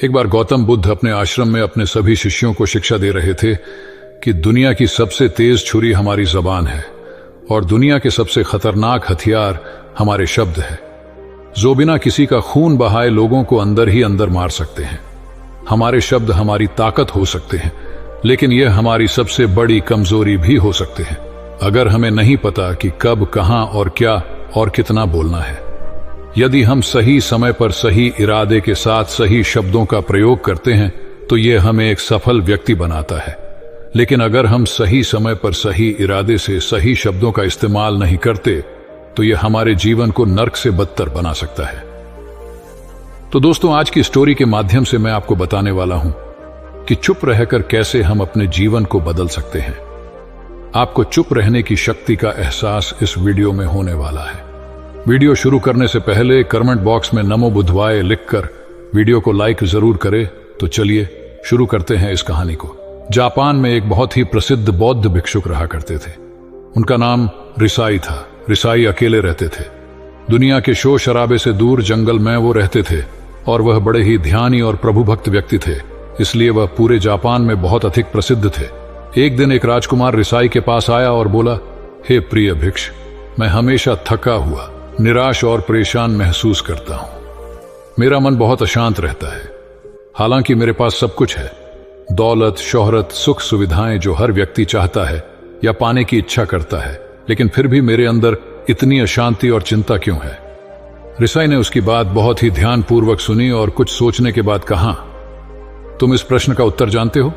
एक बार गौतम बुद्ध अपने आश्रम में अपने सभी शिष्यों को शिक्षा दे रहे थे कि दुनिया की सबसे तेज छुरी हमारी जबान है और दुनिया के सबसे खतरनाक हथियार हमारे शब्द है, जो बिना किसी का खून बहाए लोगों को अंदर ही अंदर मार सकते हैं। हमारे शब्द हमारी ताकत हो सकते हैं, लेकिन यह हमारी सबसे बड़ी कमजोरी भी हो सकते हैं अगर हमें नहीं पता कि कब, कहां और क्या और कितना बोलना है। यदि हम सही समय पर सही इरादे के साथ सही शब्दों का प्रयोग करते हैं तो यह हमें एक सफल व्यक्ति बनाता है, लेकिन अगर हम सही समय पर सही इरादे से सही शब्दों का इस्तेमाल नहीं करते तो यह हमारे जीवन को नर्क से बदतर बना सकता है। तो दोस्तों, आज की स्टोरी के माध्यम से मैं आपको बताने वाला हूं कि चुप रहकर कैसे हम अपने जीवन को बदल सकते हैं। आपको चुप रहने की शक्ति का एहसास इस वीडियो में होने वाला है। वीडियो शुरू करने से पहले कमेंट बॉक्स में नमो बुद्धवाय लिखकर वीडियो को लाइक जरूर करें। तो चलिए शुरू करते हैं इस कहानी को। जापान में एक बहुत ही प्रसिद्ध बौद्ध भिक्षुक रहा करते थे। उनका नाम रिसाई था। रिसाई अकेले रहते थे। दुनिया के शोर शराबे से दूर जंगल में वो रहते थे और वह बड़े ही ध्यानी और प्रभुभक्त व्यक्ति थे, इसलिए वह पूरे जापान में बहुत अधिक प्रसिद्ध थे। एक दिन एक राजकुमार रिसाई के पास आया और बोला, हे प्रिय भिक्ष, मैं हमेशा थका हुआ, निराश और परेशान महसूस करता हूं। मेरा मन बहुत अशांत रहता है। हालांकि मेरे पास सब कुछ है, दौलत, शोहरत, सुख सुविधाएं जो हर व्यक्ति चाहता है या पाने की इच्छा करता है, लेकिन फिर भी मेरे अंदर इतनी अशांति और चिंता क्यों है? रिसाई ने उसकी बात बहुत ही ध्यानपूर्वक सुनी और कुछ सोचने के बाद कहा, तुम इस प्रश्न का उत्तर जानते हो,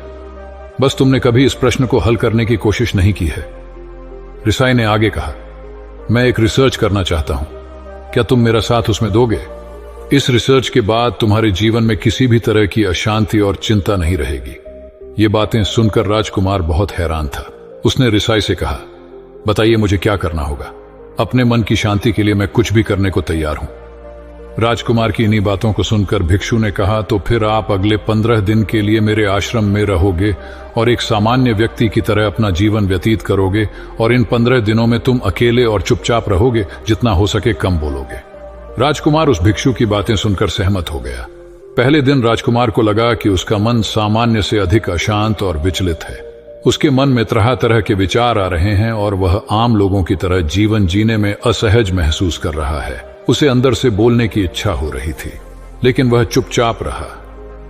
बस तुमने कभी इस प्रश्न को हल करने की कोशिश नहीं की है। रिसाई ने आगे कहा, मैं एक रिसर्च करना चाहता हूं, क्या तुम मेरा साथ उसमें दोगे? इस रिसर्च के बाद तुम्हारे जीवन में किसी भी तरह की अशांति और चिंता नहीं रहेगी। ये बातें सुनकर राजकुमार बहुत हैरान था। उसने रिसाई से कहा, बताइए मुझे क्या करना होगा? अपने मन की शांति के लिए मैं कुछ भी करने को तैयार हूं। राजकुमार की इन्हीं बातों को सुनकर भिक्षु ने कहा, तो फिर आप अगले 15 दिन के लिए मेरे आश्रम में रहोगे और एक सामान्य व्यक्ति की तरह अपना जीवन व्यतीत करोगे और इन 15 दिनों में तुम अकेले और चुपचाप रहोगे, जितना हो सके कम बोलोगे। राजकुमार उस भिक्षु की बातें सुनकर सहमत हो गया। पहले दिन राजकुमार को लगा कि उसका मन सामान्य से अधिक अशांत और विचलित है। उसके मन में तरह तरह के विचार आ रहे हैं और वह आम लोगों की तरह जीवन जीने में असहज महसूस कर रहा है। उसे अंदर से बोलने की इच्छा हो रही थी, लेकिन वह चुपचाप रहा।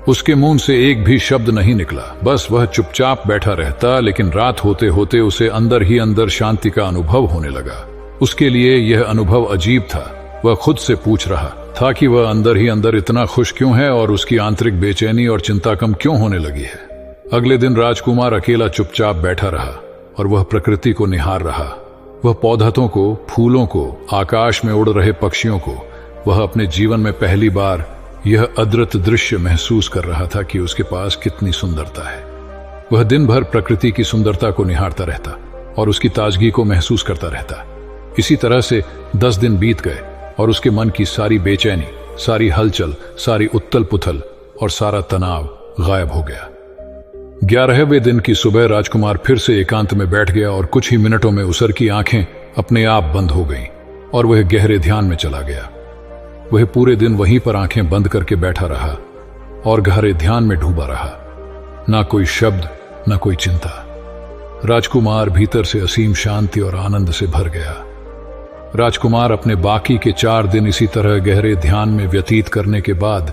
उसके मुंह से एक भी शब्द नहीं निकला, बस वह चुपचाप बैठा रहता। लेकिन रात होते होते उसे अंदर ही अंदर शांति का अनुभव होने लगा। उसके लिए यह अनुभव अजीब था। वह खुद से पूछ रहा था कि वह अंदर ही अंदर इतना खुश क्यों है और उसकी आंतरिक बेचैनी और चिंता कम क्यों होने लगी है। अगले दिन राजकुमार अकेला चुपचाप बैठा रहा और वह प्रकृति को निहार रहा। वह पौधों को, फूलों को, आकाश में उड़ रहे पक्षियों को, वह अपने जीवन में पहली बार यह अद्भुत दृश्य महसूस कर रहा था कि उसके पास कितनी सुंदरता है। वह दिन भर प्रकृति की सुंदरता को निहारता रहता और उसकी ताजगी को महसूस करता रहता। इसी तरह से 10 दिन बीत गए और उसके मन की सारी बेचैनी, सारी हलचल, सारी उथल पुथल और सारा तनाव गायब हो गया। 11वें दिन की सुबह राजकुमार फिर से एकांत में बैठ गया और कुछ ही मिनटों में उसर की आंखें अपने आप बंद हो गईं और वह गहरे ध्यान में चला गया। वह पूरे दिन वहीं पर आंखें बंद करके बैठा रहा और गहरे ध्यान में डूबा रहा। ना कोई शब्द, ना कोई चिंता। राजकुमार भीतर से असीम शांति और आनंद से भर गया। राजकुमार अपने बाकी के 4 दिन इसी तरह गहरे ध्यान में व्यतीत करने के बाद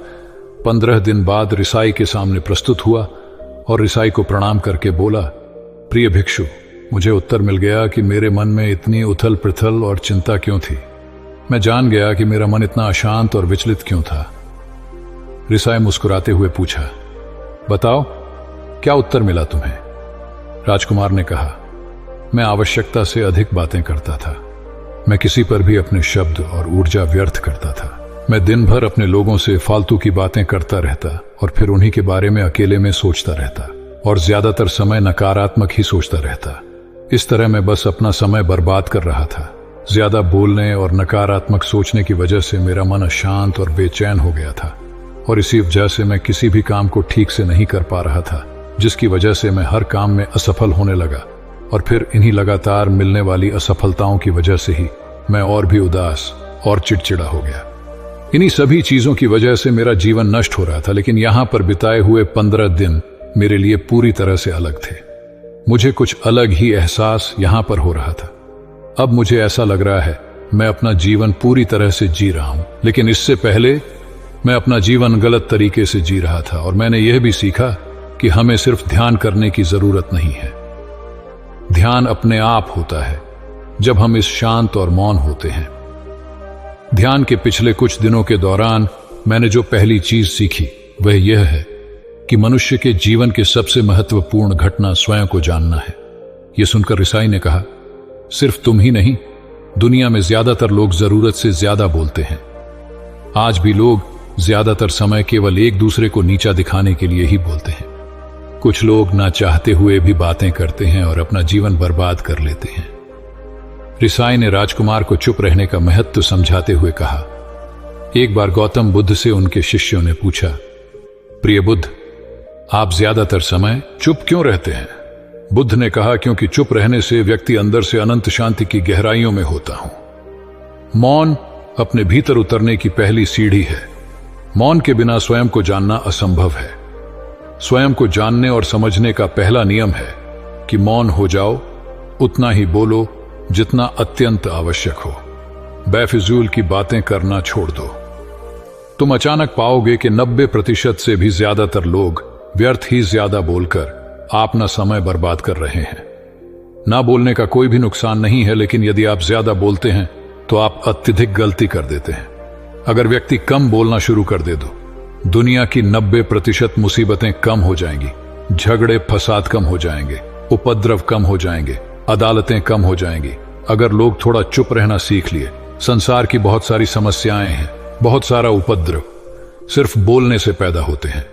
15 दिन बाद रिसाई के सामने प्रस्तुत हुआ और रिसाई को प्रणाम करके बोला, प्रिय भिक्षु, मुझे उत्तर मिल गया कि मेरे मन में इतनी उथल पुथल और चिंता क्यों थी। मैं जान गया कि मेरा मन इतना अशांत और विचलित क्यों था। रिसाई मुस्कुराते हुए पूछा, बताओ क्या उत्तर मिला तुम्हें? राजकुमार ने कहा, मैं आवश्यकता से अधिक बातें करता था। मैं किसी पर भी अपने शब्द और ऊर्जा व्यर्थ करता था। मैं दिन भर अपने लोगों से फालतू की बातें करता रहता और फिर उन्हीं के बारे में अकेले में सोचता रहता और ज्यादातर समय नकारात्मक ही सोचता रहता। इस तरह मैं बस अपना समय बर्बाद कर रहा था। ज्यादा बोलने और नकारात्मक सोचने की वजह से मेरा मन अशांत और बेचैन हो गया था और इसी वजह से मैं किसी भी काम को ठीक से नहीं कर पा रहा था, जिसकी वजह से मैं हर काम में असफल होने लगा और फिर इन्हीं लगातार मिलने वाली असफलताओं की वजह से ही मैं और भी उदास और चिड़चिड़ा हो गया। इन्हीं सभी चीजों की वजह से मेरा जीवन नष्ट हो रहा था, लेकिन यहां पर बिताए हुए 15 दिन मेरे लिए पूरी तरह से अलग थे। मुझे कुछ अलग ही एहसास यहां पर हो रहा था। अब मुझे ऐसा लग रहा है मैं अपना जीवन पूरी तरह से जी रहा हूं, लेकिन इससे पहले मैं अपना जीवन गलत तरीके से जी रहा था। और मैंने यह भी सीखा कि हमें सिर्फ ध्यान करने की जरूरत नहीं है। ध्यान अपने आप होता है जब हम इस शांत और मौन होते हैं। ध्यान के पिछले कुछ दिनों के दौरान मैंने जो पहली चीज सीखी वह यह है कि मनुष्य के जीवन के सबसे महत्वपूर्ण घटना स्वयं को जानना है। यह सुनकर रिसाई ने कहा, सिर्फ तुम ही नहीं, दुनिया में ज्यादातर लोग जरूरत से ज्यादा बोलते हैं। आज भी लोग ज्यादातर समय केवल एक दूसरे को नीचा दिखाने के लिए ही बोलते हैं। कुछ लोग ना चाहते हुए भी बातें करते हैं और अपना जीवन बर्बाद कर लेते हैं। रिसाई ने राजकुमार को चुप रहने का महत्व समझाते हुए कहा, एक बार गौतम बुद्ध से उनके शिष्यों ने पूछा, प्रिय बुद्ध, आप ज्यादातर समय चुप क्यों रहते हैं? बुद्ध ने कहा, क्योंकि चुप रहने से व्यक्ति अंदर से अनंत शांति की गहराइयों में होता हूं। मौन अपने भीतर उतरने की पहली सीढ़ी है। मौन के बिना स्वयं को जानना असंभव है। स्वयं को जानने और समझने का पहला नियम है कि मौन हो जाओ, उतना ही बोलो जितना अत्यंत आवश्यक हो। बेफिजूल की बातें करना छोड़ दो। तुम अचानक पाओगे कि 90% से भी ज्यादातर लोग व्यर्थ ही ज्यादा बोलकर अपना समय बर्बाद कर रहे हैं। ना बोलने का कोई भी नुकसान नहीं है, लेकिन यदि आप ज्यादा बोलते हैं तो आप अत्यधिक गलती कर देते हैं। अगर व्यक्ति कम बोलना शुरू कर दे दो, दुनिया की 90% मुसीबतें कम हो जाएंगी, झगड़े फसाद कम हो जाएंगे, उपद्रव कम हो जाएंगे, अदालतें कम हो जाएंगी। अगर लोग थोड़ा चुप रहना सीख लिए, संसार की बहुत सारी समस्याएं हैं, बहुत सारा उपद्रव सिर्फ बोलने से पैदा होते हैं।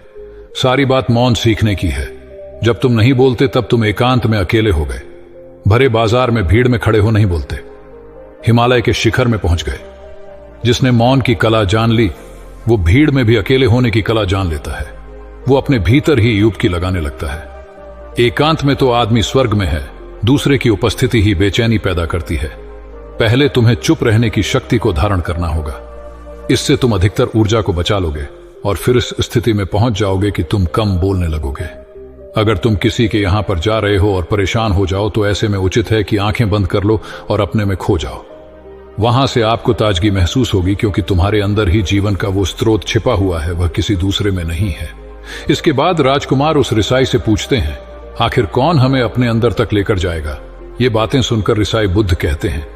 सारी बात मौन सीखने की है। जब तुम नहीं बोलते तब तुम एकांत में अकेले हो गए। भरे बाजार में भीड़ में खड़े हो नहीं बोलते, हिमालय के शिखर में पहुंच गए। जिसने मौन की कला जान ली वो भीड़ में भी अकेले होने की कला जान लेता है। वो अपने भीतर ही युबकी लगाने लगता है। एकांत में तो आदमी स्वर्ग में है, दूसरे की उपस्थिति ही बेचैनी पैदा करती है। पहले तुम्हें चुप रहने की शक्ति को धारण करना होगा। इससे तुम अधिकतर ऊर्जा को बचा लोगे और फिर इस स्थिति में पहुंच जाओगे कि तुम कम बोलने लगोगे। अगर तुम किसी के यहां पर जा रहे हो और परेशान हो जाओ तो ऐसे में उचित है कि आंखें बंद कर लो और अपने में खो जाओ। वहां से आपको ताजगी महसूस होगी, क्योंकि तुम्हारे अंदर ही जीवन का वो स्रोत छिपा हुआ है, वह किसी दूसरे में नहीं है। इसके बाद राजकुमार उस रिसाई से पूछते हैं, आखिर कौन हमें अपने अंदर तक लेकर जाएगा? ये बातें सुनकर रिसाई बुद्ध कहते हैं,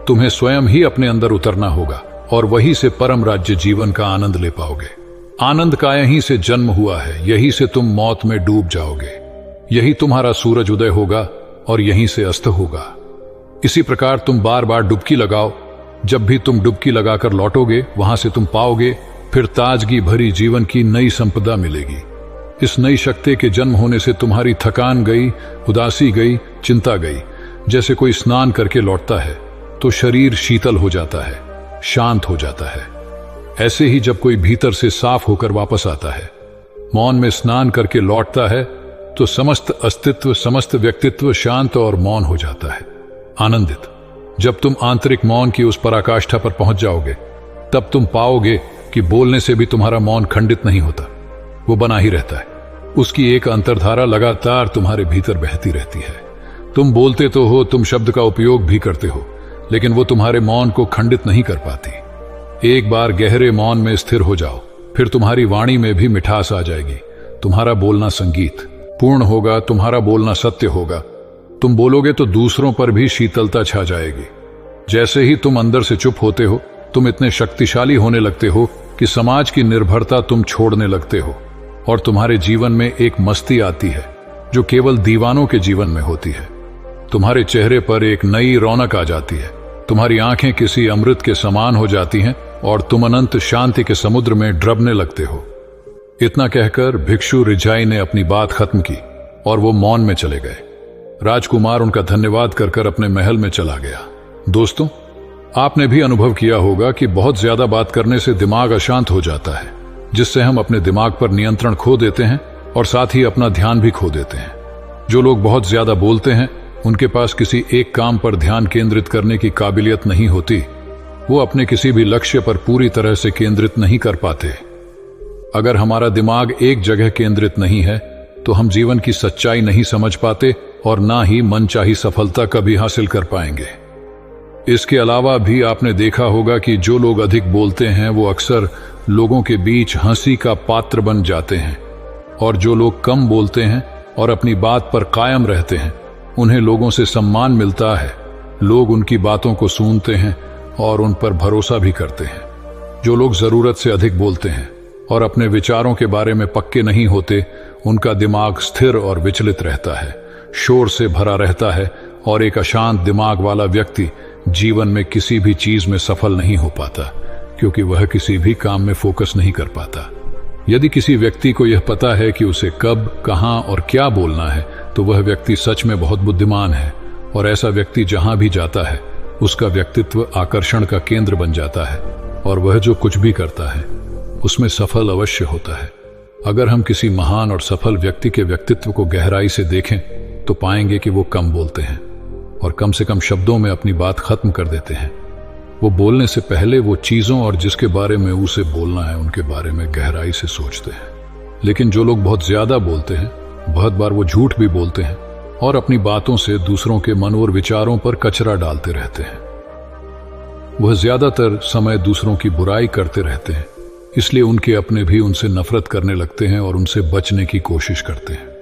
तुम्हें स्वयं ही अपने अंदर उतरना होगा और वहीं से परम राज्य जीवन का आनंद ले पाओगे। आनंद का यहीं से जन्म हुआ है, यहीं से तुम मौत में डूब जाओगे। यही तुम्हारा सूरज उदय होगा और यहीं से अस्त होगा। इसी प्रकार तुम बार बार डुबकी लगाओ। जब भी तुम डुबकी लगाकर लौटोगे वहां से तुम पाओगे फिर ताजगी भरी जीवन की नई संपदा मिलेगी। इस नई शक्ति के जन्म होने से तुम्हारी थकान गई, उदासी गई, चिंता गई। जैसे कोई स्नान करके लौटता है तो शरीर शीतल हो जाता है, शांत हो जाता है। ऐसे ही जब कोई भीतर से साफ होकर वापस आता है, मौन में स्नान करके लौटता है, तो समस्त अस्तित्व, समस्त व्यक्तित्व शांत और मौन हो जाता है, आनंदित। जब तुम आंतरिक मौन की उस पराकाष्ठा पर पहुंच जाओगे तब तुम पाओगे कि बोलने से भी तुम्हारा मौन खंडित नहीं होता, वो बना ही रहता है। उसकी एक अंतर्धारा लगातार तुम्हारे भीतर बहती रहती है। तुम बोलते तो हो, तुम शब्द का उपयोग भी करते हो, लेकिन वो तुम्हारे मौन को खंडित नहीं कर पाती। एक बार गहरे मौन में स्थिर हो जाओ, फिर तुम्हारी वाणी में भी मिठास आ जाएगी। तुम्हारा बोलना संगीत पूर्ण होगा, तुम्हारा बोलना सत्य होगा। तुम बोलोगे तो दूसरों पर भी शीतलता छा जाएगी। जैसे ही तुम अंदर से चुप होते हो, तुम इतने शक्तिशाली होने लगते हो कि समाज की निर्भरता तुम छोड़ने लगते हो और तुम्हारे जीवन में एक मस्ती आती है जो केवल दीवानों के जीवन में होती है। तुम्हारे चेहरे पर एक नई रौनक आ जाती है, तुम्हारी आंखें किसी अमृत के समान हो जाती हैं और तुम अनंत शांति के समुद्र में डूबने लगते हो। इतना कहकर भिक्षु रिझाई ने अपनी बात खत्म की और वो मौन में चले गए। राजकुमार उनका धन्यवाद कर अपने महल में चला गया। दोस्तों, आपने भी अनुभव किया होगा कि बहुत ज्यादा बात करने से दिमाग अशांत हो जाता है, जिससे हम अपने दिमाग पर नियंत्रण खो देते हैं और साथ ही अपना ध्यान भी खो देते हैं। जो लोग बहुत ज्यादा बोलते हैं उनके पास किसी एक काम पर ध्यान केंद्रित करने की काबिलियत नहीं होती। वो अपने किसी भी लक्ष्य पर पूरी तरह से केंद्रित नहीं कर पाते। अगर हमारा दिमाग एक जगह केंद्रित नहीं है तो हम जीवन की सच्चाई नहीं समझ पाते और ना ही मनचाही सफलता कभी हासिल कर पाएंगे। इसके अलावा भी आपने देखा होगा कि जो लोग अधिक बोलते हैं वो अक्सर लोगों के बीच हंसी का पात्र बन जाते हैं, और जो लोग कम बोलते हैं और अपनी बात पर कायम रहते हैं उन्हें लोगों से सम्मान मिलता है। लोग उनकी बातों को सुनते हैं और उन पर भरोसा भी करते हैं। जो लोग जरूरत से अधिक बोलते हैं और अपने विचारों के बारे में पक्के नहीं होते, उनका दिमाग स्थिर और विचलित रहता है, शोर से भरा रहता है, और एक अशांत दिमाग वाला व्यक्ति जीवन में किसी भी चीज में सफल नहीं हो पाता, क्योंकि वह किसी भी काम में फोकस नहीं कर पाता। यदि किसी व्यक्ति को यह पता है कि उसे कब, कहां और क्या बोलना है, तो वह व्यक्ति सच में बहुत बुद्धिमान है, और ऐसा व्यक्ति जहां भी जाता है उसका व्यक्तित्व आकर्षण का केंद्र बन जाता है, और वह जो कुछ भी करता है उसमें सफल अवश्य होता है। अगर हम किसी महान और सफल व्यक्ति के व्यक्तित्व को गहराई से देखें तो पाएंगे कि वो कम बोलते हैं और कम से कम शब्दों में अपनी बात खत्म कर देते हैं। वो बोलने से पहले वो चीजों और जिसके बारे में उसे बोलना है उनके बारे में गहराई से सोचते हैं। लेकिन जो लोग बहुत ज्यादा बोलते हैं, बहुत बार वो झूठ भी बोलते हैं और अपनी बातों से दूसरों के मन और विचारों पर कचरा डालते रहते हैं। वह ज्यादातर समय दूसरों की बुराई करते रहते हैं, इसलिए उनके अपने भी उनसे नफरत करने लगते हैं और उनसे बचने की कोशिश करते हैं।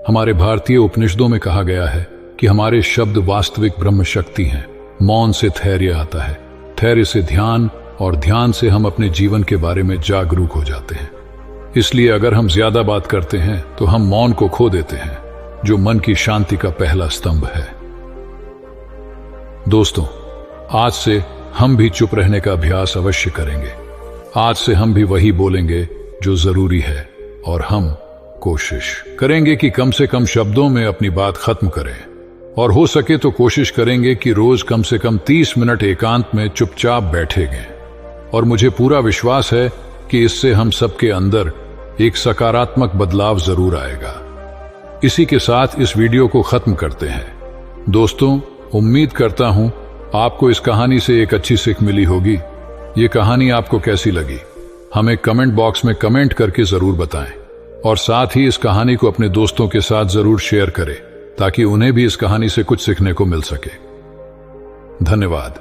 हमारे भारतीय उपनिषदों में कहा गया है कि हमारे शब्द वास्तविक ब्रह्म शक्ति हैं। मौन से धैर्य आता है, धैर्य से ध्यान, और ध्यान से हम अपने जीवन के बारे में जागरूक हो जाते हैं। इसलिए अगर हम ज्यादा बात करते हैं तो हम मौन को खो देते हैं, जो मन की शांति का पहला स्तंभ है। दोस्तों, आज से हम भी चुप रहने का अभ्यास अवश्य करेंगे। आज से हम भी वही बोलेंगे जो जरूरी है, और हम कोशिश करेंगे कि कम से कम शब्दों में अपनी बात खत्म करें, और हो सके तो कोशिश करेंगे कि रोज कम से कम 30 मिनट एकांत में चुपचाप बैठेंगे। और मुझे पूरा विश्वास है कि इससे हम सबके अंदर एक सकारात्मक बदलाव जरूर आएगा। इसी के साथ इस वीडियो को खत्म करते हैं। दोस्तों, उम्मीद करता हूं आपको इस कहानी से एक अच्छी सीख मिली होगी। ये कहानी आपको कैसी लगी हमें कमेंट बॉक्स में कमेंट करके जरूर बताएं, और साथ ही इस कहानी को अपने दोस्तों के साथ जरूर शेयर करें ताकि उन्हें भी इस कहानी से कुछ सीखने को मिल सके। धन्यवाद।